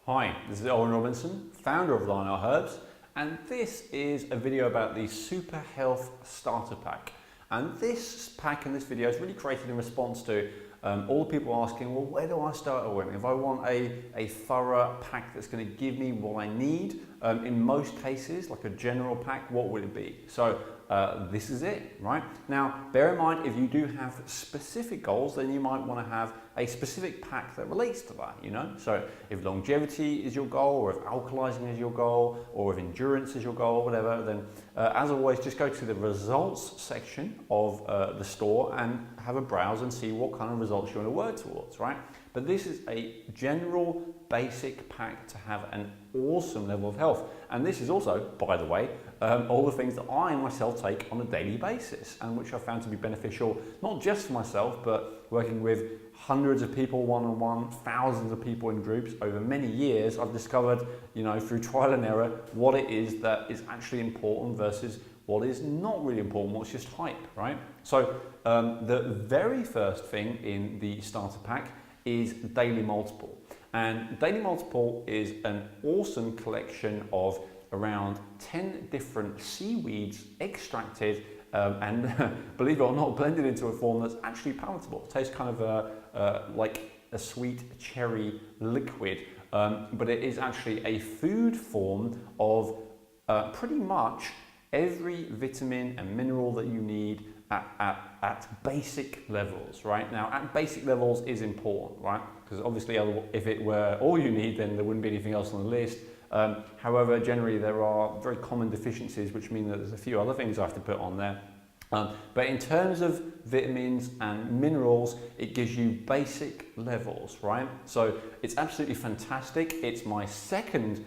Hi, this is Elwin Robinson, founder of Lionheart Herbs, and this is a video about the Super Health Starter Pack. And this pack and this video is really created in response to all the people asking, well, where do I start, Elwin? If I want a thorough pack that's going to give me what I need, in most cases, like a general pack, what would it be? So this is it, right? Now, bear in mind, if you do have specific goals, then you might want to have a specific pack that relates to that, you know? So if longevity is your goal, or if alkalizing is your goal, or if endurance is your goal, whatever, then as always, just go to the results section of the store and have a browse and see what kind of results you want to work towards, right? But this is a general basic pack to have an awesome level of health. And this is also, by the way, all the things that I myself take on a daily basis and which I found to be beneficial, not just for myself, but working with hundreds of people one-on-one, thousands of people in groups over many years. I've discovered, you know, through trial and error, what it is that is actually important versus what is not really important, what's just hype, right? So the very first thing in the starter pack is Daily Multiple. And Daily Multiple is an awesome collection of around 10 different seaweeds extracted and believe it or not, blended into a form that's actually palatable. It tastes kind of like a sweet cherry liquid, but it is actually a food form of pretty much every vitamin and mineral that you need at basic levels, right? Now, at basic levels is important, right? Because obviously if it were all you need, then there wouldn't be anything else on the list. However, generally there are very common deficiencies, which mean that there's a few other things I have to put on there. But in terms of vitamins and minerals, it gives you basic levels, right? So it's absolutely fantastic. It's my second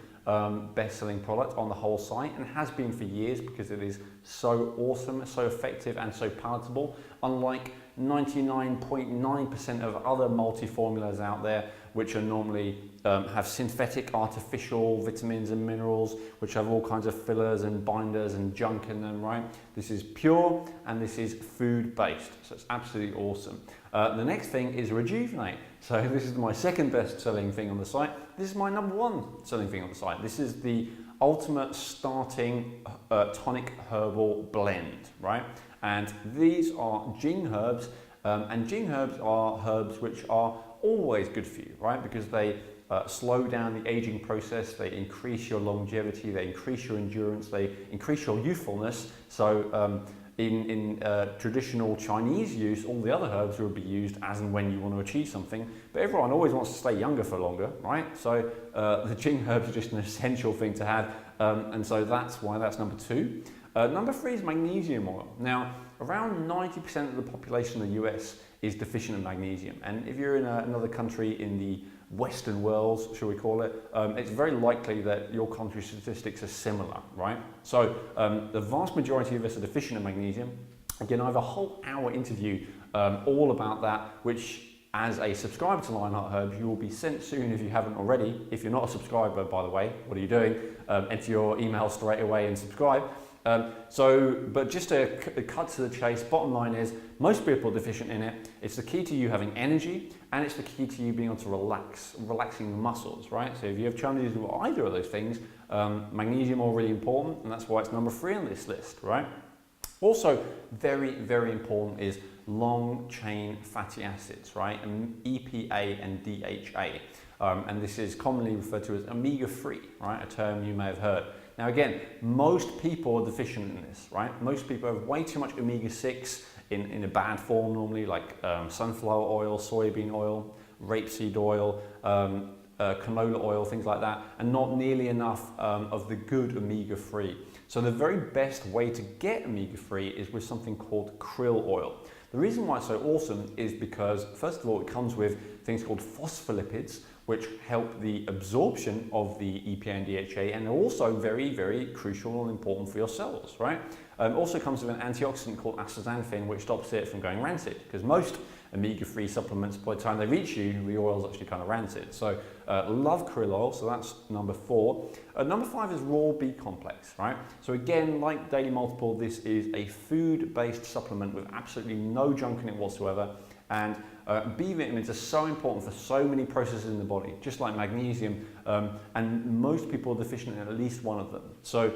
best-selling product on the whole site and has been for years because it is so awesome, so effective and so palatable, unlike 99.9% of other multi-formulas out there which are normally have synthetic artificial vitamins and minerals which have all kinds of fillers and binders and junk in them, right? This is pure and this is food based, so it's absolutely awesome. The next thing is Rejuvenate. So this is my second best selling thing on the site. This is my number one selling thing on the site. This is the ultimate starting tonic herbal blend, right? And these are Jing herbs, and Jing herbs are herbs which are always good for you, right? Because they slow down the aging process, they increase your longevity, they increase your endurance, they increase your youthfulness. So in traditional Chinese use, all the other herbs would be used as and when you want to achieve something, but everyone always wants to stay younger for longer, right? So the Jing herbs are just an essential thing to have, and so that's why that's number two. Number three is magnesium oil. Now, around 90% of the population in the US is deficient in magnesium, and if you're in another country in the Western world, shall we call it, it's very likely that your country's statistics are similar, right? So the vast majority of us are deficient in magnesium. Again, I have a whole hour interview all about that, which as a subscriber to Lionheart Herbs, you will be sent soon if you haven't already. If you're not a subscriber, by the way, what are you doing? Enter your email straight away and subscribe. But just to cut to the chase, bottom line is most people are deficient in it. It's the key to you having energy, and it's the key to you being able to relaxing the muscles, right? So if you have challenges with either of those things, magnesium are really important, and that's why it's number 3 on this list, right? Also, very, very important is long chain fatty acids, right? And EPA and DHA. And this is commonly referred to as omega-3, right? A term you may have heard. Now again, most people are deficient in this, right? Most people have way too much omega-6 in a bad form normally, like sunflower oil, soybean oil, rapeseed oil, canola oil, things like that, and not nearly enough of the good omega-3. So the very best way to get omega-3 is with something called krill oil. The reason why it's so awesome is because, first of all, it comes with things called phospholipids, which help the absorption of the EPA and DHA, and are also very, very crucial and important for your cells, right? Also comes with an antioxidant called astaxanthin, which stops it from going rancid, because most omega-3 supplements, by the time they reach you, the oil's actually kind of rancid. So love krill oil, so that's number 4. Number 5 is raw B complex, right? So again, like Daily Multiple, this is a food-based supplement with absolutely no junk in it whatsoever, And B vitamins are so important for so many processes in the body, just like magnesium, and most people are deficient in at least one of them. So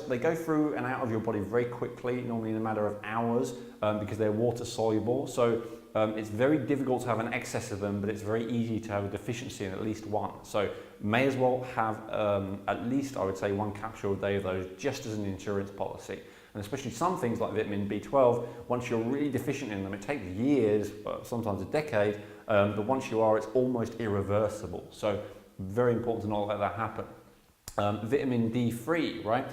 they go through and out of your body very quickly, normally in a matter of hours, because they're water soluble. So it's very difficult to have an excess of them, but it's very easy to have a deficiency in at least one. So may as well have at least, I would say, 1 capsule a day of those, just as an insurance policy. And especially some things like vitamin B12, once you're really deficient in them, it takes years, sometimes a decade, but once you are, it's almost irreversible. So very important to not let that happen. Vitamin D3, right?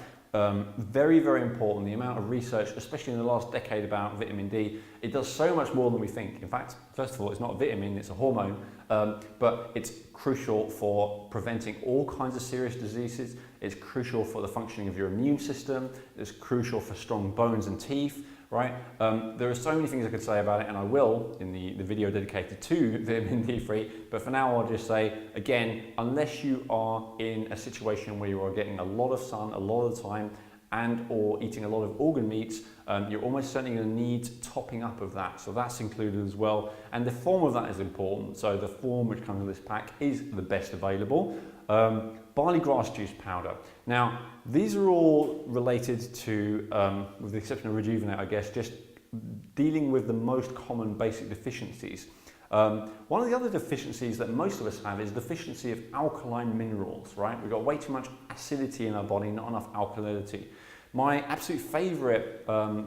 Very, very important. The amount of research, especially in the last decade, about vitamin D, it does so much more than we think. In fact, first of all, it's not a vitamin, it's a hormone, but it's crucial for preventing all kinds of serious diseases. It's crucial for the functioning of your immune system. It's crucial for strong bones and teeth, right? There are so many things I could say about it, and I will in the video dedicated to vitamin D3, but for now I'll just say, again, unless you are in a situation where you are getting a lot of sun a lot of the time and or eating a lot of organ meats, you're almost certainly going to need topping up of that. So that's included as well. And the form of that is important. So the form which comes in this pack is the best available. Barley grass juice powder. Now, these are all related to, with the exception of Rejuvenate, I guess, just dealing with the most common basic deficiencies. One of the other deficiencies that most of us have is deficiency of alkaline minerals, right? We've got way too much acidity in our body, not enough alkalinity. My absolute favourite, I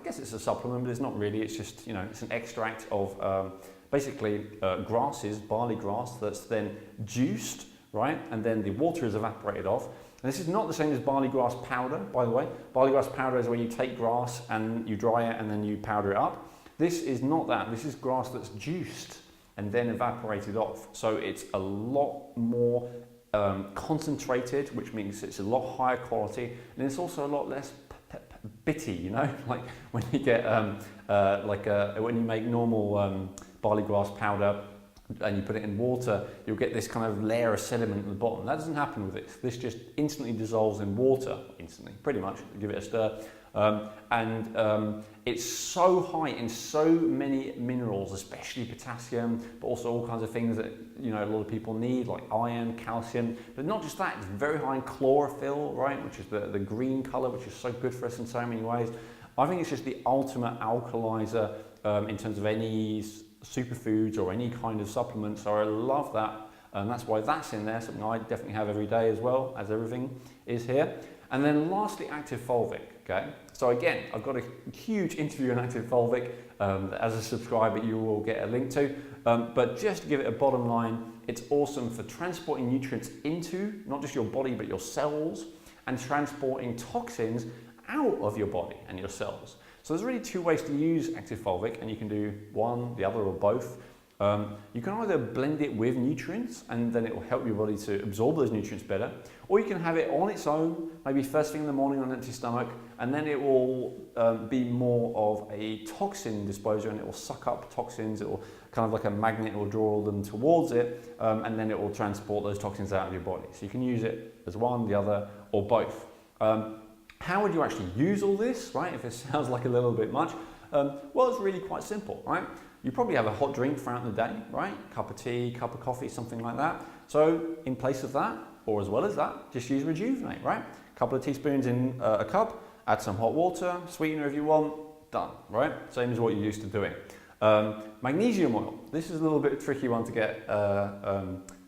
guess it's a supplement, but it's not really, it's just, you know, it's an extract of basically grasses, barley grass, that's then juiced, right? And then the water is evaporated off. And this is not the same as barley grass powder, by the way. Barley grass powder is when you take grass and you dry it and then you powder it up. This is not that. This is grass that's juiced and then evaporated off. So it's a lot more concentrated, which means it's a lot higher quality, and it's also a lot less bitty, you know, like when you get when you make normal barley grass powder and you put it in water, you'll get this kind of layer of sediment at the bottom. That doesn't happen with this. This just instantly dissolves in water, instantly, pretty much. Give it a stir. It's so high in so many minerals, especially potassium, but also all kinds of things that, you know, a lot of people need, like iron, calcium. But not just that, it's very high in chlorophyll, right, which is the green colour, which is so good for us in so many ways. I think it's just the ultimate alkalizer in terms of any superfoods or any kind of supplement, so I love that, and that's why that's in there, something I definitely have every day as well, as everything is here. And then lastly, active fulvic, okay? So again, I've got a huge interview on active fulvic, as a subscriber you will get a link to, but just to give it a bottom line, it's awesome for transporting nutrients into not just your body but your cells, and transporting toxins out of your body and your cells. So there's really 2 ways to use active fulvic, and you can do one, the other, or both. You can either blend it with nutrients and then it will help your body to absorb those nutrients better, or you can have it on its own, maybe first thing in the morning on an empty stomach, and then it will be more of a toxin disposer, and it will suck up toxins. It will kind of like a magnet, it will draw them towards it, and then it will transport those toxins out of your body. So you can use it as one, the other, or both. How would you actually use all this, right? If it sounds like a little bit much, well, it's really quite simple, right? You probably have a hot drink throughout the day, right? Cup of tea, cup of coffee, something like that. So in place of that, or as well as that, just use Rejuvenate, right? A couple of teaspoons in a cup, add some hot water, sweetener if you want, done, right? Same as what you're used to doing. Magnesium oil. This is a little bit of a tricky one to get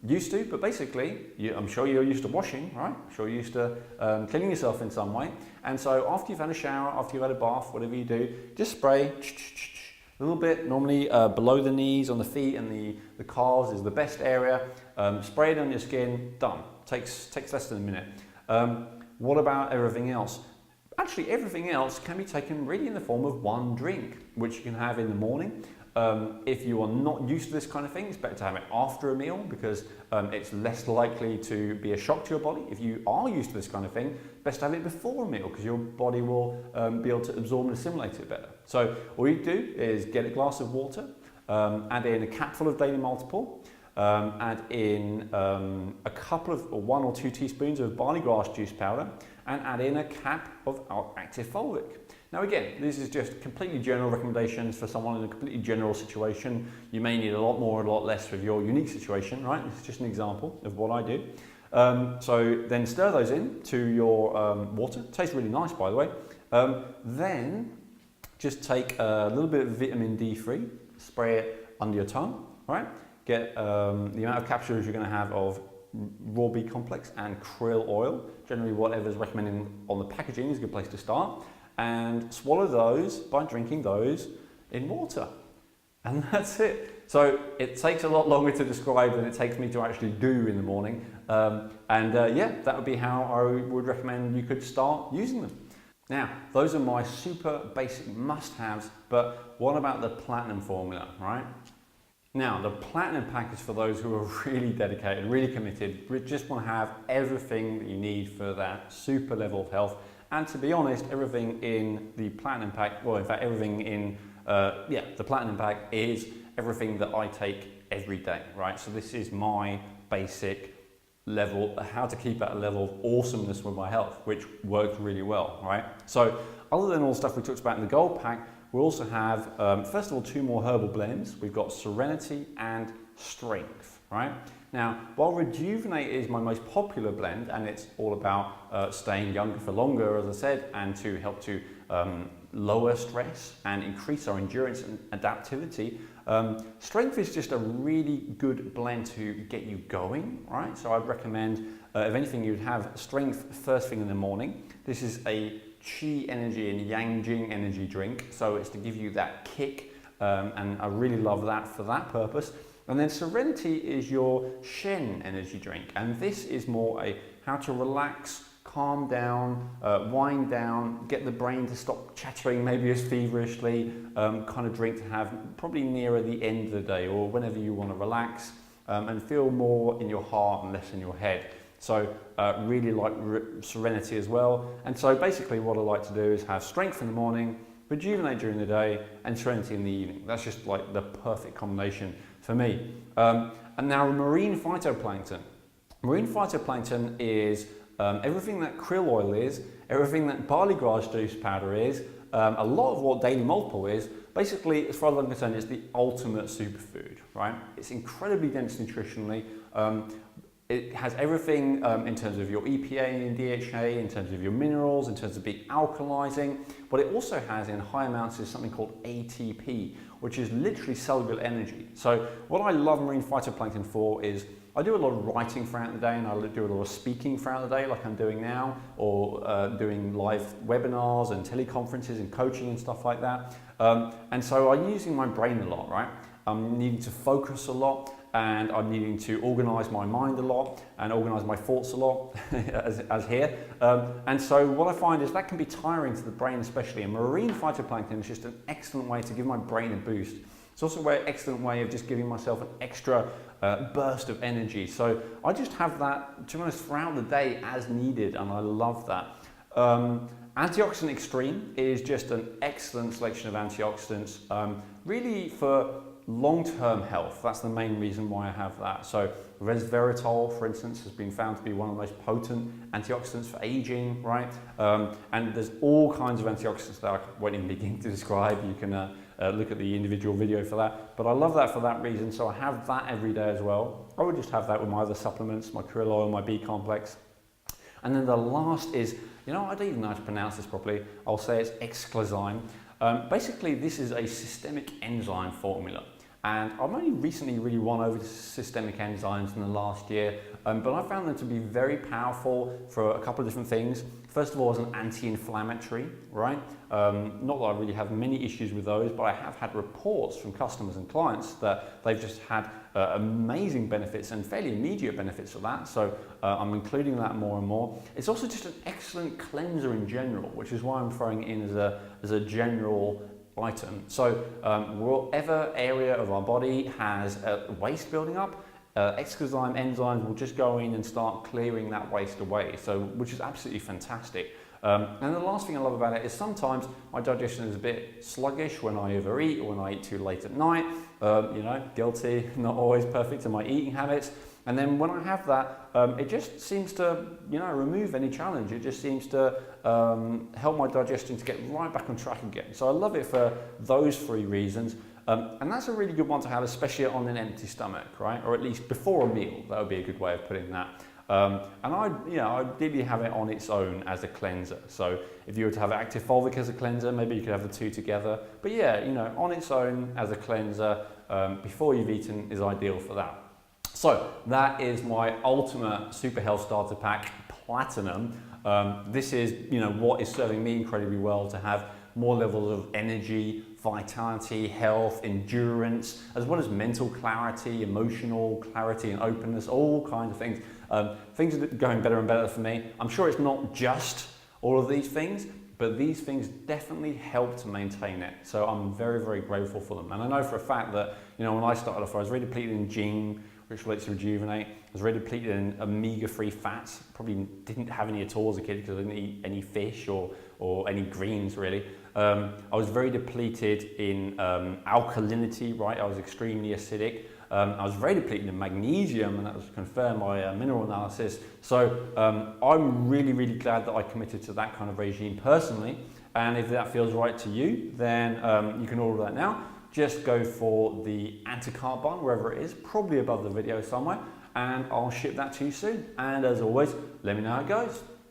used to, but basically, I'm sure you're used to washing, right? I'm sure you're used to cleaning yourself in some way. And so after you've had a shower, after you've had a bath, whatever you do, just spray a little bit, normally below the knees, on the feet, and the calves is the best area. Spray it on your skin, done. Takes less than a minute. What about everything else? Actually, everything else can be taken really in the form of one drink, which you can have in the morning. If you are not used to this kind of thing, it's better to have it after a meal, because it's less likely to be a shock to your body. If you are used to this kind of thing, best to have it before a meal, because your body will be able to absorb and assimilate it better. So all you do is get a glass of water, add in a capful of Daily Multiple, add in a couple of, or 1 or 2 teaspoons of barley grass juice powder, and add in a cap of active fulvic. Now again, this is just completely general recommendations for someone in a completely general situation. You may need a lot more, a lot less with your unique situation, right? This is just an example of what I do. So then stir those in to your water. Tastes really nice, by the way. Then just take a little bit of vitamin D3, spray it under your tongue, right? Get the amount of capsules you're going to have of raw B complex and krill oil. Generally, whatever's recommended on the packaging is a good place to start. And swallow those by drinking those in water. And that's it. So it takes a lot longer to describe than it takes me to actually do in the morning. Yeah, that would be how I would recommend you could start using them. Now, those are my super basic must-haves, but what about the platinum formula, right? Now, the platinum pack is for those who are really dedicated, really committed, just want to have everything that you need for that super level of health. And to be honest, everything in the platinum pack, well, in fact, everything in the platinum pack is everything that I take every day, right? So this is my basic level, how to keep at a level of awesomeness with my health, which works really well, right? So other than all the stuff we talked about in the gold pack, we also have, first of all, 2 more herbal blends. We've got Serenity and Strength, right? Now, while Rejuvenate is my most popular blend, and it's all about staying younger for longer, as I said, and to help to lower stress and increase our endurance and adaptivity, Strength is just a really good blend to get you going, right? So I'd recommend, if anything, you'd have Strength first thing in the morning. This is a Qi energy and Yang Jing energy drink, so it's to give you that kick, and I really love that for that purpose. And then Serenity is your Shen energy drink, and this is more a how to relax, calm down, wind down, get the brain to stop chattering maybe as feverishly, kind of drink to have probably nearer the end of the day or whenever you want to relax, and feel more in your heart and less in your head. So really like Serenity as well. And so basically what I like to do is have Strength in the morning, Rejuvenate during the day, and Serenity in the evening. That's just like the perfect combination for me. And now marine phytoplankton. Marine phytoplankton is everything that krill oil is, everything that barley grass juice powder is, a lot of what Daily Multiple is. Basically, as far as I'm concerned, it's the ultimate superfood, right? It's incredibly dense nutritionally. It has everything in terms of your EPA and DHA, in terms of your minerals, in terms of being alkalizing. What it also has in high amounts is something called ATP, which is literally cellular energy. So what I love marine phytoplankton for is I do a lot of writing throughout the day, and I do a lot of speaking throughout the day like I'm doing now, or doing live webinars and teleconferences and coaching and stuff like that. And so I'm using my brain a lot, right? I'm needing to focus a lot, and I'm needing to organize my mind a lot and organize my thoughts a lot, as here. And so what I find is that can be tiring to the brain especially, and marine phytoplankton is just an excellent way to give my brain a boost. It's also an excellent way of just giving myself an extra burst of energy. So I just have that, to be honest, throughout the day as needed, and I love that. Antioxidant Extreme is just an excellent selection of antioxidants, really for long-term health. That's the main reason why I have that. So resveratrol, for instance, has been found to be one of the most potent antioxidants for aging, right? And there's all kinds of antioxidants that I won't even begin to describe. You can look at the individual video for that. But I love that for that reason, so I have that every day as well. I would just have that with my other supplements, my krill oil, my B complex. And then the last is, you know, I don't even know how to pronounce this properly. I'll say it's Exclazyme. Basically, this is a systemic enzyme formula. And I've only recently really won over to systemic enzymes in the last year, but I found them to be very powerful for a couple of different things. First of all, as an anti-inflammatory, right? Not that I really have many issues with those, but I have had reports from customers and clients that they've just had amazing benefits and fairly immediate benefits of that. So I'm including that more and more. It's also just an excellent cleanser in general, which is why I'm throwing it in as a general item. So whatever area of our body has waste building up, Exclazyme enzymes will just go in and start clearing that waste away, so which is absolutely fantastic. And the last thing I love about it is sometimes my digestion is a bit sluggish when I overeat or when I eat too late at night. You know, guilty, not always perfect in my eating habits. And then when I have that, it just seems to, you know, remove any challenge. It just seems to help my digestion to get right back on track again. So I love it for those three reasons. And that's a really good one to have, especially on an empty stomach, right? Or at least before a meal. That would be a good way of putting that. And I'd ideally have it on its own as a cleanser. So if you were to have active fulvic as a cleanser, maybe you could have the two together. But yeah, you know, on its own as a cleanser before you've eaten is ideal for that. So that is my ultimate Super Health Starter Pack Platinum. This is, you know, what is serving me incredibly well to have more levels of energy, vitality, health, endurance, as well as mental clarity, emotional clarity and openness, all kinds of things. Things are going better and better for me. I'm sure it's not just all of these things, but these things definitely help to maintain it. So I'm very, very grateful for them. And I know for a fact that, you know, when I started off, I was really depleted in gene, which relates to rejuvenate. I was really depleted in omega-3 fats. Probably didn't have any at all as a kid because I didn't eat any fish or any greens really. I was very depleted in alkalinity, right? I was extremely acidic. I was very depleted in magnesium, and that was confirmed by mineral analysis. So I'm really, really glad that I committed to that kind of regime personally. And if that feels right to you, then you can order that now. Just go for the anti-carb bun, wherever it is, probably above the video somewhere, and I'll ship that to you soon. And as always, let me know how it goes.